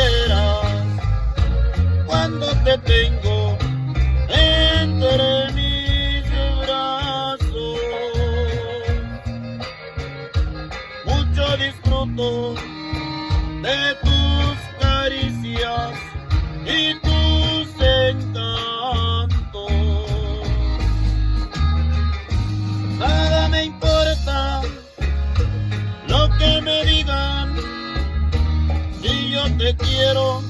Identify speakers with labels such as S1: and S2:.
S1: quisieras cuando te tengo entre mis brazos. Mucho disfruto de tus caricias y tus encantos. Nada me importa lo que me digan, si yo te quiero